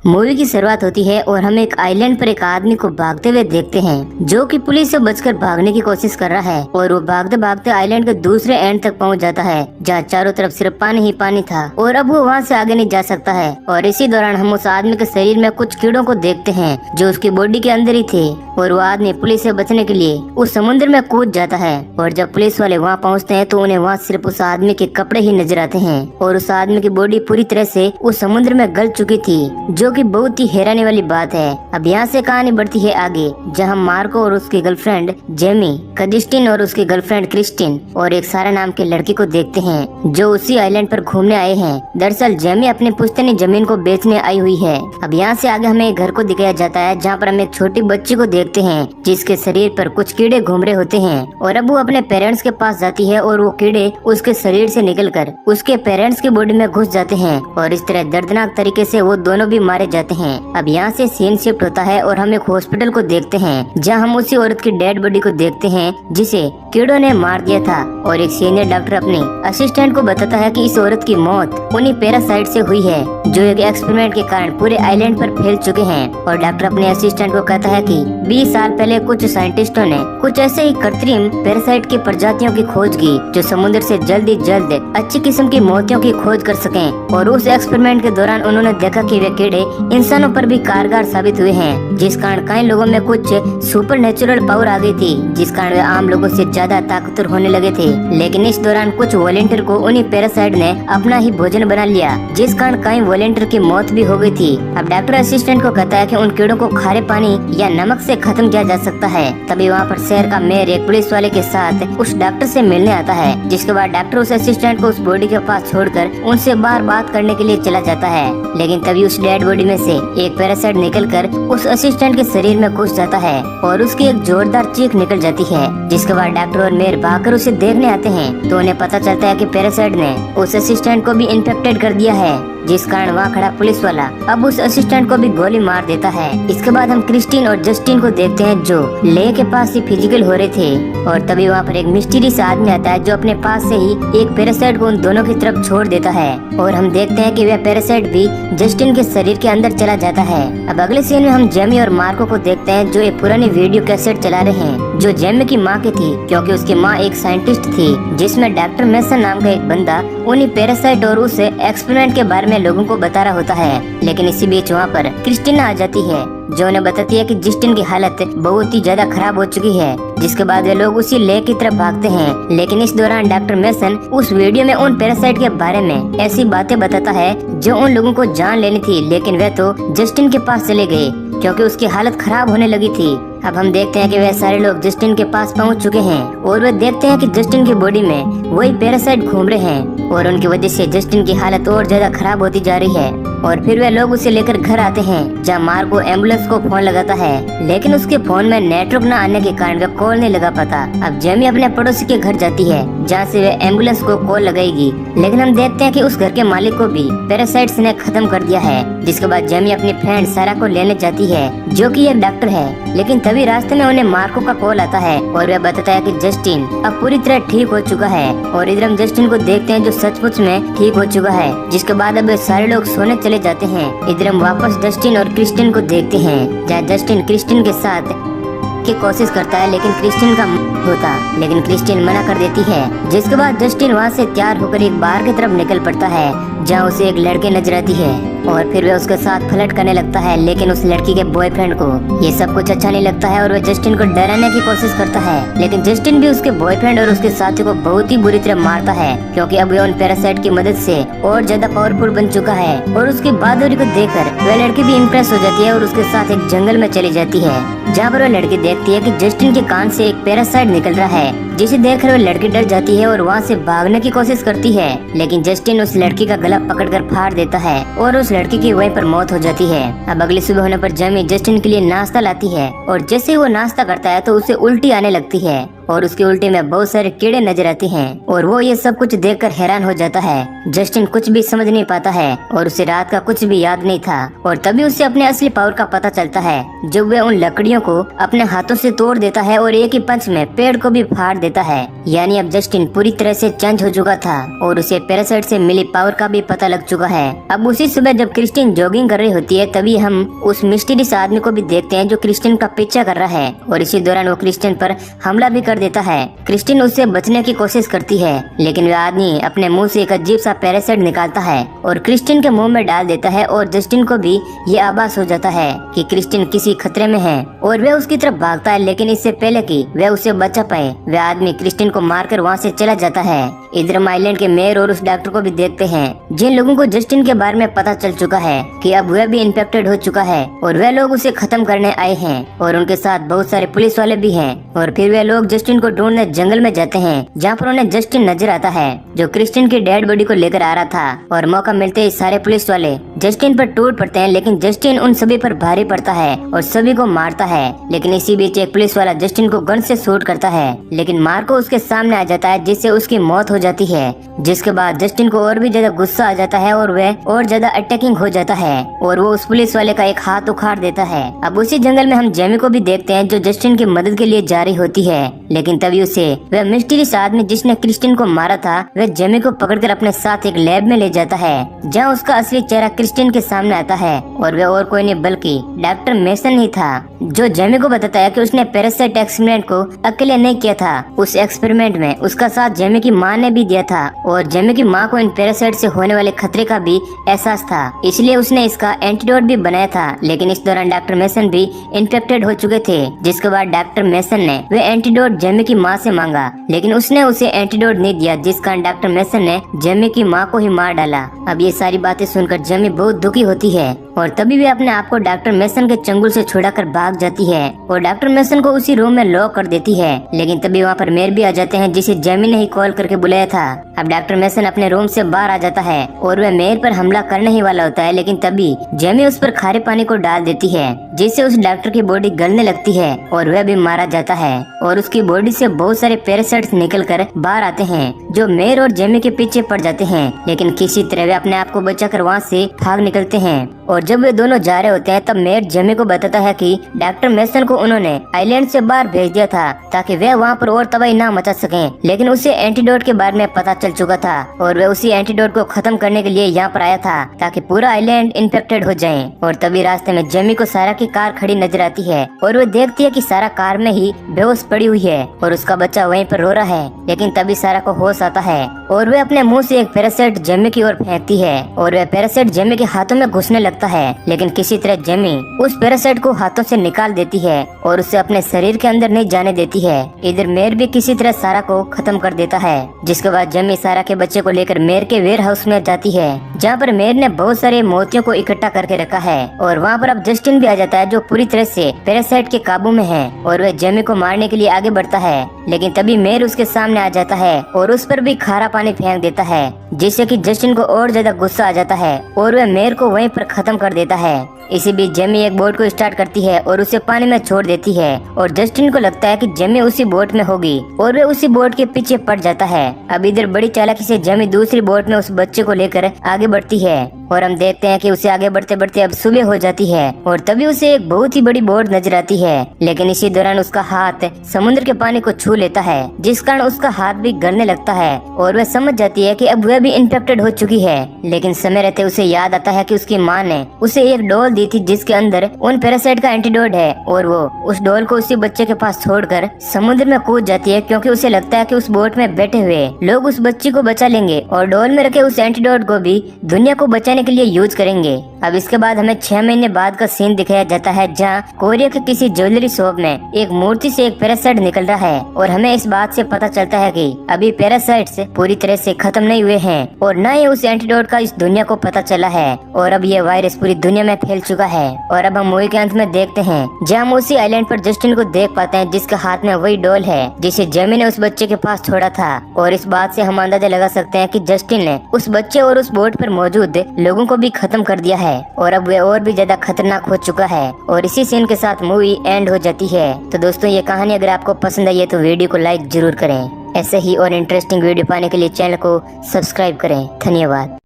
Movie की शुरुआत होती है और हम एक आइलैंड पर एक आदमी को भागते हुए देखते हैं जो कि पुलिस से बचकर भागने की कोशिश कर रहा है और वो भागते भागते आइलैंड के दूसरे एंड तक पहुंच जाता है जहाँ चारों तरफ सिर्फ पानी ही पानी था और अब वो वहाँ से आगे नहीं जा सकता है। और इसी दौरान हम उस आदमी के शरीर में कुछ कीड़ों को देखते हैं जो उसकी बॉडी के अंदर ही थे और वो आदमी पुलिस से बचने के लिए उस समुद्र में कूद जाता है। और जब पुलिस वाले वहाँ पहुँचते हैं तो उन्हें वहाँ सिर्फ उस आदमी के कपड़े ही नजर आते हैं और उस आदमी की बॉडी पूरी तरह से उस समुद्र में गल चुकी थी, जो कि बहुत ही हैरानी वाली बात है। अब यहाँ से कहानी बढ़ती है आगे, जहाँ मार्को और उसकी गर्लफ्रेंड जेमी, कजिस्टिन और उसकी गर्लफ्रेंड क्रिस्टिन और एक सारा नाम के लड़की को देखते हैं जो उसी आइलैंड पर घूमने आए हैं। दरअसल जेमी अपनी पुश्तैनी जमीन को बेचने आई हुई है। अब यहाँ से आगे हमें एक घर को दिखाया जाता है जहाँ पर हम एक छोटी बच्ची को देखते हैं जिसके शरीर पर कुछ कीड़े घूम रहे होते हैं और अब वो अपने पेरेंट्स के पास जाती है और वो कीड़े उसके शरीर से निकलकर उसके पेरेंट्स की बॉडी में घुस जाते हैं और इस तरह दर्दनाक तरीके से वो दोनों भी मारे जाते हैं। अब यहाँ से सीन शिफ्ट होता है और हम एक हॉस्पिटल को देखते हैं जहाँ हम उसी औरत की डेड बॉडी को देखते हैं जिसे कीड़ों ने मार दिया था। और एक सीनियर डॉक्टर अपने असिस्टेंट को बताता है कि इस औरत की मौत उन्हीं पैरासाइट से हुई है जो एक एक्सपेरिमेंट के कारण पूरे आइलैंड पर फैल चुके हैं। और डॉक्टर अपने असिस्टेंट को कहता है कि 20 साल पहले कुछ साइंटिस्टों ने कुछ ऐसे ही कृत्रिम पैरासाइट की प्रजातियों की खोज की जो समुद्र से जल्द अच्छी किस्म की मोतियों की खोज कर सकें। और उस एक्सपेरिमेंट के दौरान उन्होंने देखा कि वे कीड़े इंसानों पर भी कारगर साबित हुए हैं, जिस कारण कई लोगों में कुछ सुपर नेचुरल पावर आ गई थी जिस कारण वे आम लोगों से ज्यादा ताकतवर होने लगे थे। लेकिन इस दौरान कुछ वॉलेंटियर को उन्हीं पैरासाइट ने अपना ही भोजन बना लिया जिस कारण कई वॉलेंटियर की मौत भी हो गई थी। अब डॉक्टर असिस्टेंट को कहता है कि उन कीड़ों को खारे पानी या नमक से खत्म किया जा सकता है। तभी वहाँ पर शहर का मेयर एक पुलिस वाले के साथ उस डॉक्टर से मिलने आता है, जिसके बाद डॉक्टर उस असिस्टेंट को उस बॉडी के पास छोड़कर उनसे बार बात करने के लिए चला जाता है। लेकिन तभी उस डेड बॉडी में से एक पैरासाइट निकलकर उस असिस्टेंट के शरीर में घुस जाता है और उसकी एक जोरदार चीख निकल जाती है, जिसके बाद डॉक्टर और मेयर भागकर उसे देखने आते हैं तो उन्हें पता चलता है कि पैरासाइट ने उस असिस्टेंट को भी इन्फेक्टेड कर दिया है, जिस कारण वहाँ खड़ा पुलिस वाला अब उस असिस्टेंट को भी गोली मार देता है। इसके बाद हम क्रिस्टिन और जस्टिन को देखते हैं जो ले के पास ही फिजिकल हो रहे थे और तभी वहाँ पर एक मिस्टीरियस आदमी आता है जो अपने पास से ही एक पैरासाइट को उन दोनों की तरफ छोड़ देता है और हम देखते हैं कि वह पैरासाइट भी जस्टिन के शरीर के अंदर चला जाता है। अब अगले सीन में हम जेमी और मार्को को देखते हैं जो एक पुरानी वीडियो कैसेट चला रहे हैं जो जेमी की माँ की थी, क्योंकि उसकी माँ एक साइंटिस्ट थी जिसमें डॉक्टर मेसन नाम का एक बंदा उन्हीं पैरासाइट और उस एक्सपेरिमेंट के बारे में लोगों को बता रहा होता है। लेकिन इसी बीच वहाँ पर क्रिस्टिना आ जाती है जो उन्हें बताती है कि जस्टिन की हालत बहुत ही ज्यादा खराब हो चुकी है, जिसके बाद वे लोग उसी लेक की तरफ भागते हैं। लेकिन इस दौरान डॉक्टर मेसन उस वीडियो में उन पैरासाइट के बारे में ऐसी बातें बताता है जो उन लोगों को जान लेनी थी, लेकिन वे तो जस्टिन के पास चले गए क्योंकि उसकी हालत खराब होने लगी थी। अब हम देखते हैं कि वे सारे लोग जस्टिन के पास पहुंच चुके हैं और वे देखते हैं कि जस्टिन की बॉडी में वही पैरासाइट घूम रहे हैं और उनकी वजह से जस्टिन की हालत और ज्यादा खराब होती जा रही है। और फिर वे लोग उसे लेकर घर आते हैं जहाँ मार्को एम्बुलेंस को फोन लगाता है, लेकिन उसके फोन में नेटवर्क न आने के कारण वे कॉल नहीं लगा पाता। अब जेमी अपने पड़ोसी के घर जाती है जहाँ से वे एम्बुलेंस को कॉल लगाएगी, लेकिन हम देखते हैं कि उस घर के मालिक को भी पैरासाइट्स ने खत्म कर दिया है। जिसके बाद जेमी अपनी फ्रेंड सारा को लेने जाती है जो कि एक डॉक्टर है। लेकिन तभी रास्ते में उन्हें मार्को का कॉल आता है और वह बताता है कि जस्टिन अब पूरी तरह ठीक हो चुका है। और इधर हम जस्टिन को देखते हैं जो सचमुच में ठीक हो चुका है, जिसके बाद अब सारे लोग सोने चले जाते हैं। इधर हम वापस जस्टिन और क्रिस्टिन को देखते हैं जहाँ जस्टिन क्रिस्टिन के साथ की कोशिश करता है लेकिन क्रिस्टिन का होता, लेकिन क्रिस्टिन मना कर देती है। जिसके बाद जस्टिन वहाँ से तैयार होकर एक बार की तरफ निकल पड़ता है जहाँ उसे एक लड़की नजर आती है और फिर वह उसके साथ फ्लर्ट करने लगता है। लेकिन उस लड़की के बॉयफ्रेंड को ये सब कुछ अच्छा नहीं लगता है और वह जस्टिन को डराने की कोशिश करता है, लेकिन जस्टिन भी उसके बॉयफ्रेंड और उसके साथी को बहुत ही बुरी तरह मारता है क्योंकि अब वह उन पैरासाइट की मदद से और ज्यादा पावरफुल बन चुका है। और उसकी बहादुरी को देखकर वह लड़की भी इम्प्रेस हो जाती है और उसके साथ एक जंगल में चली जाती है जहाँ पर वह लड़की देखती है कि जस्टिन के कान से एक पैरासाइट निकल रहा है, जिसे देखकर वह लड़की डर जाती है और वहाँ से भागने की कोशिश करती है। लेकिन जस्टिन उस लड़की का गला पकड़कर फाड़ देता है और उस लड़की की वहीं पर मौत हो जाती है। अब अगली सुबह होने पर जेमी जस्टिन के लिए नाश्ता लाती है और जैसे ही वो नाश्ता करता है तो उसे उल्टी आने लगती है और उसके उल्टे में बहुत सारे कीड़े नजर आते हैं और वो ये सब कुछ देखकर हैरान हो जाता है। जस्टिन कुछ भी समझ नहीं पाता है और उसे रात का कुछ भी याद नहीं था और तभी उसे अपने असली पावर का पता चलता है जब वह उन लकड़ियों को अपने हाथों से तोड़ देता है और एक ही पंच में पेड़ को भी फाड़ देता है। यानी अब जस्टिन पूरी तरह से चेंज हो चुका था और उसे पैरासाइट से मिली पावर का भी पता लग चुका है। अब उसी सुबह जब क्रिस्टिन जॉगिंग कर रही होती है तभी हम उस मिस्टीरियस आदमी को भी देखते हैं जो क्रिस्टिन का पीछा कर रहा है और इसी दौरान वो क्रिस्टिन पर हमला भी कर देता है। क्रिस्टिन उससे बचने की कोशिश करती है लेकिन वह आदमी अपने मुंह से एक अजीब सा पैरासाइट निकालता है और क्रिस्टिन के मुंह में डाल देता है और जस्टिन को भी ये आभास हो जाता है कि क्रिस्टिन किसी खतरे में है और वह उसकी तरफ भागता है। लेकिन इससे पहले कि वह उसे बचा पाए वह आदमी क्रिस्टिन को मारकर वहाँ से चला जाता है। इधर हम आइलैंड के मेयर और उस डॉक्टर को भी देखते हैं जिन लोगों को जस्टिन के बारे में पता चल चुका है कि अब वह भी इन्फेक्टेड हो चुका है और वह लोग उसे खत्म करने आए हैं और उनके साथ बहुत सारे पुलिस वाले भी हैं। और फिर वे लोग जस्टिन को ढूंढने जंगल में जाते हैं जहाँ पर उन्हें जस्टिन नजर आता है जो क्रिस्टिन की डेड बॉडी को लेकर आ रहा था और मौका मिलते ही सारे पुलिस वाले जस्टिन पर टूट पड़ते हैं लेकिन जस्टिन उन सभी पर भारी पड़ता है और सभी को मारता है। लेकिन इसी बीच एक पुलिस वाला जस्टिन को गन से शूट करता है लेकिन मार्को उसके सामने आ जाता है जिससे उसकी मौत हो जाती है। जिसके बाद जस्टिन को और भी ज्यादा गुस्सा आ जाता है और वह और ज्यादा अटैकिंग हो जाता है और वो उस पुलिस वाले का एक हाथ उखाड़ देता है। अब उसी जंगल में हम जेमी को भी देखते हैं जो जस्टिन की मदद के लिए जा रही होती है लेकिन तभी उसे वह मिस्टीरियस आदमी जिसने क्रिस्टिन को मारा था वह जेमी को पकड़कर अपने साथ एक लैब में ले जाता है जहाँ उसका असली चेहरा क्रिस्टिन के सामने आता है और वह और कोई नहीं बल्कि डॉक्टर मेसन ही था जो जेमी को बताता है कि उसने पैरासाइट एक्सपेरिमेंट को अकेले नहीं किया था। उस एक्सपेरिमेंट में उसका साथ जेमी की माँ ने भी दिया था और जेमी की माँ को इन पैरासाइट से होने वाले खतरे का भी एहसास था इसलिए उसने इसका एंटीडोट भी बनाया था। लेकिन इस दौरान डॉक्टर मेसन भी इन्फेक्टेड हो चुके थे जिसके बाद डॉक्टर मेसन ने वह एंटीडोट जेमी की माँ से मांगा लेकिन उसने उसे एंटीडोट नहीं दिया जिस कारण डॉक्टर मेसन ने जेमी की माँ को ही मार डाला। अब ये सारी बातें सुनकर जेमी बहुत दुखी होती है और तभी वे अपने आप को डॉक्टर मेसन के चंगुल से छुड़ाकर भाग जाती है और डॉक्टर मेसन को उसी रूम में लॉक कर देती है। लेकिन तभी वहाँ पर मेयर भी आ जाते हैं जिसे जेमी ने ही कॉल करके बुलाया था। अब डॉक्टर मेसन अपने रूम से बाहर आ जाता है और वह मेयर पर हमला करने ही वाला होता है लेकिन तभी जेमी उस पर खारे पानी को डाल देती है जिससे उस डॉक्टर की बॉडी गलने लगती है और वह भी मारा जाता है और उसकी बॉडी से बहुत सारे पैरासाइट्स निकल कर बाहर आते हैं जो मेयर और जेमी के पीछे पड़ जाते हैं। लेकिन किसी तरह वे अपने आप को बचाकर वहाँ से भाग निकलते हैं और जब वे दोनों जा रहे होते हैं तब मेयर जेमी को बताता है कि डॉक्टर मेसन को उन्होंने आइलैंड से बाहर भेज दिया था ताकि वह वहाँ पर और तबाही ना मचा सकें। लेकिन उसे एंटीडोट के बारे में पता चल चुका था और वह उसी एंटीडोट को खत्म करने के लिए यहाँ पर आया था ताकि पूरा आइलैंड इन्फेक्टेड हो जाए। और तभी रास्ते में जेमी को सारा की कार खड़ी नजर आती है और वह देखती है कि सारा कार में ही बेहोश पड़ी हुई है और उसका बच्चा वहीं पर रो रहा है। लेकिन तभी सारा को होश आता है और वह अपने मुंह से एक पैरासाइट जेमी की ओर फेंकती है और वह पैरासाइट जेमी के हाथों में घुसने लगता है लेकिन किसी तरह जेमी उस पैरासाइट को हाथों से निकाल देती है और उसे अपने शरीर के अंदर नहीं जाने देती है। इधर मेयर भी किसी तरह सारा को खत्म कर देता है जिसके बाद जेमी सारा के बच्चे को लेकर मेयर के वेयर हाउस में जाती है जहाँ पर मेयर ने बहुत सारे मोतियों को इकट्ठा करके रखा है और वहाँ पर अब जस्टिन भी आ जाता है जो पूरी तरह से पैरासाइट के काबू में है और वह जेमी को मारने के लिए आगे बढ़ता है। लेकिन तभी मेयर उसके सामने आ जाता है और उस पर भी खारा पानी फेंक देता है जिससे कि जस्टिन को और ज्यादा गुस्सा आ जाता है और वह मेयर को वहीं पर खत्म कर देता है। इसी बीच जेमी एक बोट को स्टार्ट करती है और उसे पानी में छोड़ देती है और जस्टिन को लगता है कि जेमी उसी बोट में होगी और वह उसी बोट के पीछे पड़ जाता है। अब इधर बड़ी चालाकी से जेमी दूसरी बोट में उस बच्चे को लेकर आगे बढ़ती है और हम देखते हैं कि उसे आगे बढ़ते बढ़ते अब सुबह हो जाती है और तभी उसे एक बहुत ही बड़ी बोट नजर आती है। लेकिन इसी दौरान उसका हाथ समुद्र के पानी को छू लेता है जिस कारण उसका हाथ भी गलने लगता है और वह समझ जाती है कि अब वह भी इन्फेक्टेड हो चुकी है। लेकिन समय रहते उसे याद आता है कि उसकी माँ ने उसे एक डॉल दी थी जिसके अंदर उन पैरासाइट का एंटीडोट है और वो उस डॉल को उसी बच्चे के पास छोड़कर समुद्र में कूद जाती है क्योंकि उसे लगता है कि उस बोट में बैठे हुए लोग उस बच्ची को बचा लेंगे और डॉल में रखे उस एंटीडोट को भी दुनिया को बचाने के लिए यूज करेंगे। अब इसके बाद हमें 6 महीने बाद का सीन दिखाया जाता है जहाँ कोरिया के किसी ज्वेलरी शॉप में एक मूर्ति से एक पैरासाइट निकल रहा है और हमें इस बात से पता चलता है कि अभी पैरासाइट्स पूरी तरह से खत्म नहीं हुए हैं और न ही उस एंटीडोट का इस दुनिया को पता चला है और अब ये वायरस पूरी दुनिया में फैल चुका है। और अब हम मूवी के अंत में देखते हैं जहाँ हम उसी आइलैंड पर जस्टिन को देख पाते हैं जिसके हाथ में वही डॉल है जिसे जेमी ने उस बच्चे के पास छोड़ा था। और इस बात से हम अंदाजा लगा सकते हैं कि जस्टिन ने उस बच्चे और उस बोट पर मौजूद लोगों को भी खत्म कर दिया है और अब वे और भी ज्यादा खतरनाक हो चुका है। और इसी सीन के साथ मूवी एंड हो जाती है। तो दोस्तों ये कहानी अगर आपको पसंद आई है तो वीडियो को लाइक जरूर करें। ऐसे ही और इंटरेस्टिंग वीडियो पाने के लिए चैनल को सब्सक्राइब करें। धन्यवाद।